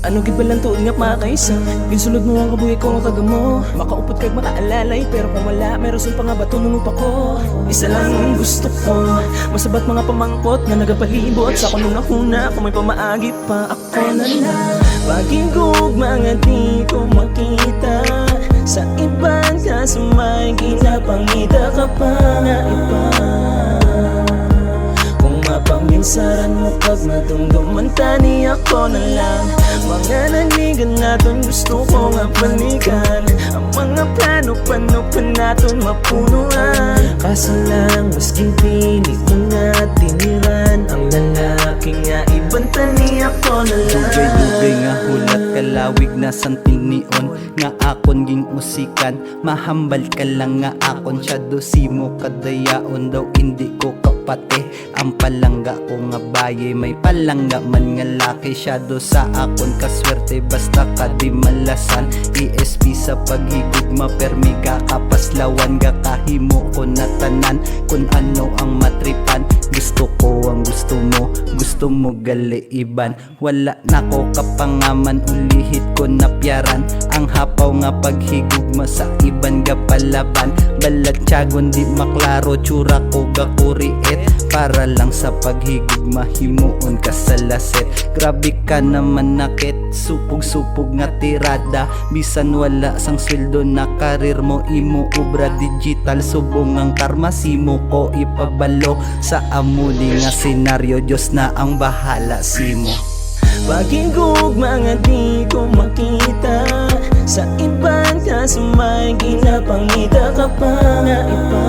Ano gid ba lang tuod nga makaisa? Ginsulod mo ang kabuhi ko nga kagamo. Makaupot kag makaalalay, pero kung wala, meron pa nga bato nunong pa ko. Isa lang ang gusto ko, masabat mga pamangkot nga nagapalibot sa kunong nakuna. Kung may pamaagi pa, ako na lang. Pagigog mga di ko makita sa ibang kasumay, ginapangita ka pa nga iba. Pangminsaran mo pag madumduman, tani ako na lang. Mga nanigan natin gusto ko nga balikan. Ang mga plano pa natin mapunuan. Kaso lang maski pili mo nga tiniran. Ang lalaki nga ibang tani ako na lang. Dugay-dugay nga hulat kalawig na santing neon. Nga akon ging musikan, mahambal ka lang nga akon. Shadow simo kadayaon daw hindi ko kapate. Ang palangga ko nga baye, may palangga man nga laki. Shadow sa akon kaswerte basta ka di malasan. ESP sa paghigugma permi ka kapaslawan. Ga kahimo ko na tanan kung ano ang matripan. Gusto ko ang gusto mo galiiban. Wala na ko kapangaman, ulihit ko na piyaran. Ang hapaw nga paghigugma sa iban ga palaban. Balat tiyagon di maklaro, tsura ko ga kuriit. Para lang sa paghigugma himuon ka sa laset. Grabe ka naman nakit, supog-supog nga tirada. Bisan wala sang sweldo na karir mo, imo obra digital. Subong ang karma, simo ko ipabalo sa amuli nga senaryo. Diyos na ang bahala, simo. Pagigog mga di ko makita sa ibang kasumay, ginapangita ka pa nga iba.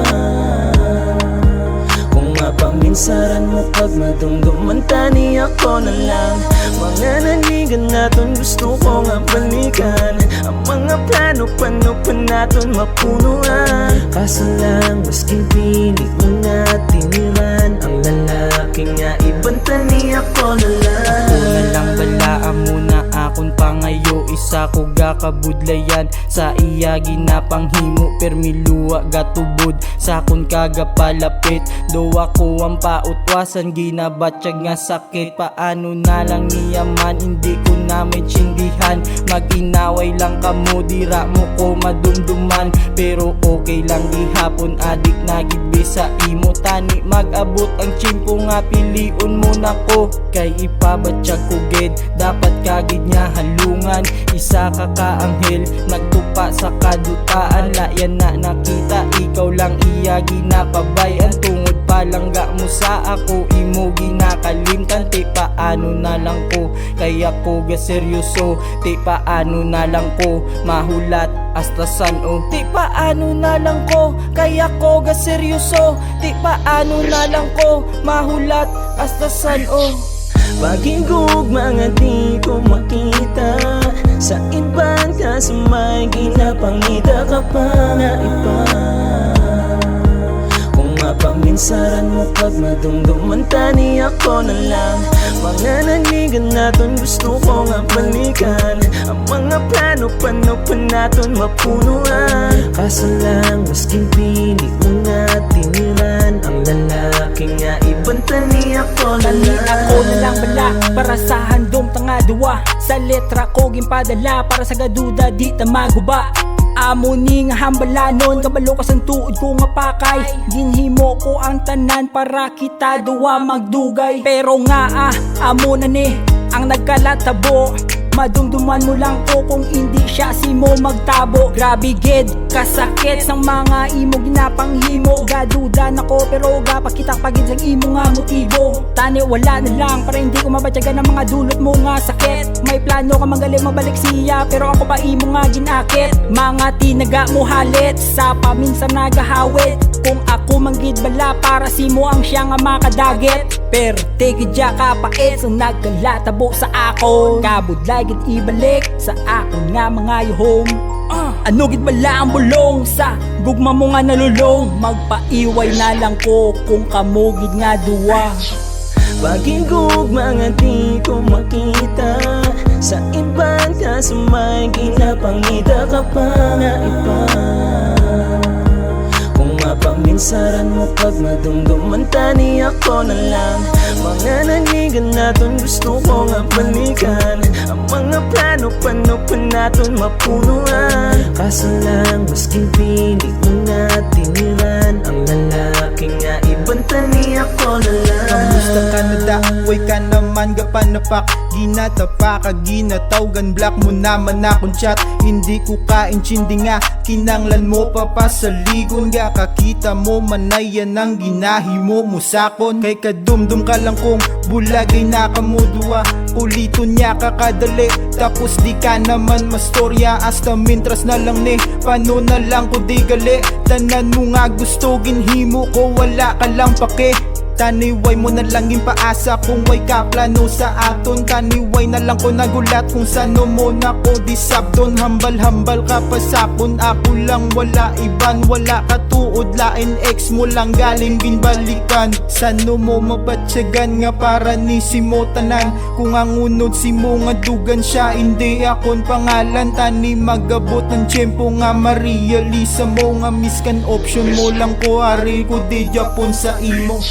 Pangminsaran mo pag madumduman, tani ako na lang. Mga nanigan natin gusto ko nga balikan. Ang mga plano pa natin mapunuan. Kaso lang maski pili mo nga tiniran. Ang lalaki nga ibang tani ako na lang. Ako na lang balaan muna akon pangayo. Isa ko gakabudlayan sa iya ginapanghimo. Permiluwa gatubod sa akon kagapalapit. Do ako ang pautwasan, ginabatsyag nga sakit. Paano na lang niyaman, hindi ko na may tsindihan. Mag-inaway lang kamo, dira mo ko madumduman. Pero okay lang gihapon, adik na gidbi sa imo. Tani mag-abot ang chimpo nga piliun mo na ko. Kay ipabatsyag ko gid, dapat kagid nya halungan. Isa ka kaanghel, nagtupa sa kadutaan. Layan na nakita, ikaw lang iya ginapabayan. Tungod palangga mo sa ako, imo ginakalimtan. Ti paano na lang ko, kaya ko ga seryoso. Ti paano na lang ko, mahulat hasta san o. Ti paano na lang ko, kaya ko ga seryoso. Ti paano na lang ko, mahulat hasta san o. Pagigog mga di ko makita sa ibang kasumay, ginapangita ka pa nga iba. Pangminsaran mo pag madumduman, tani ako na lang. Mga nanigan natin gusto ko nga balikan. Ang mga plano pa natin mapunuan. Kaso lang maski pili mo nga tiniran. Ang lalaki nga ibang tani ako na lang. Ako na lang bala para sa handom tanga duwa. Sa letra ko ginpadala para sa gaduda di ta maguba. Amo ni nga hambalanon, kabalo ka sang tuod ko nga pakay. Ginhimo ko ang tanan para kita duwa magdugay. Pero nga amo na ni ang nagkalatabo. Madumduman mo lang ko kung hindi siya simo magtabo. Grabe gid, kasakit sang mga imo ginapanghimo. Gaduda nako pero gapakita pagid sang imo nga motibo. Tani wala na lang para hindi ko mabatyagan ng mga dulot mo nga sakit. May plano ka magaling mabalik siya pero ako pa imo nga ginakit. Mga tinaga mo halit sa paminsan nagahawit. Kung ako manggid bala para simo ang siya nga makadaget. Pero tigid ya kapait sa nagkalatabo sa ako. Kabudlay gid ibalik sa akon nga mga yuhong. Ano gid bala ang bulong sa gugma mo nga nalulong. Magpaiway na lang ko kung kamo gid nga duwa. Pagigog mga di ko makita kaso may ginapangita ka pa na iba. Kung mapaminsaran mo pag madumduman, tani ako na lang. Mga nanigan natin gusto ko nga balikan. Ang mga plano paano pa natin mapunuan. Kaso lang maski pilit mo na tiniran, ang lalaki nga ibang tani ako na lang. Kamusta ka na da? Uy ka naman gapanapak. Ginatapa ka, ginatawgan. Black mo naman akong chat. Hindi ko kaintindi nga, kinanglan mo pa sa ligon nga. Kakita mo manayan ang ginahimo mo sakon. Kay kadumdum ka lang kung bulagay nakamudua. Ulito niya kakadali, tapos di ka naman mastorya. Hasta mintras na lang ni, paano na lang ko di gali. Tanan mo nga gusto ginhimo ko, wala ka lang pake. Taniway mo na lang yung paasa kung way ka plano sa aton. Taniway na lang ko nagulat kung sano mo na ko disabton. Hambal-hambal ka pa sapon, ako lang wala iban. Wala ka tuod, lain ex mo lang galing ginbalikan. Sano mo mabatsyagan nga para ni si mo tanan. Kung ang unod si mo nga dugan siya, hindi akon pangalan. Tani magabot ng tiyempo nga ma-realisa mo nga miskan option mo lang ko ari ko di Japon sa imo.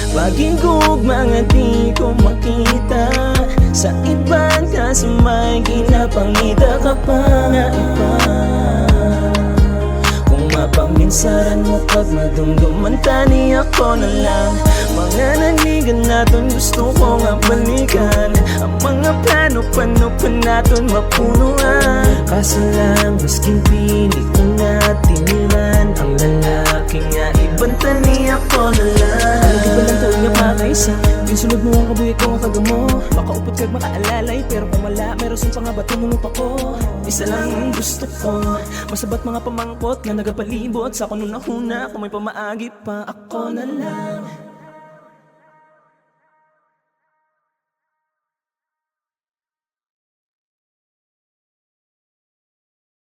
Pagigug mga di ko makita sa iban, kaso may ginapangita ka pa na iba. Kung mapaminsaran mo pag madumduman, tani ako na lang. Mga nanigan natin gusto ko nga balikan. Ang mga plano paano pa natin mapunuan. Kaso lang maski pilit ko na tiniran, ang lalaki nga ibang tani ako na lang. Nga makaisa, ginsunod mo ang kabuhi ko nga kagamo. Makaupot kag makaalalay, pero kung wala, meron pa nga bato mo pa ko. Isa lang ang gusto ko, masabat mga pamangkot nga nagapalibot sa kununahuna. Kung may pamaagi pa, ako na lang.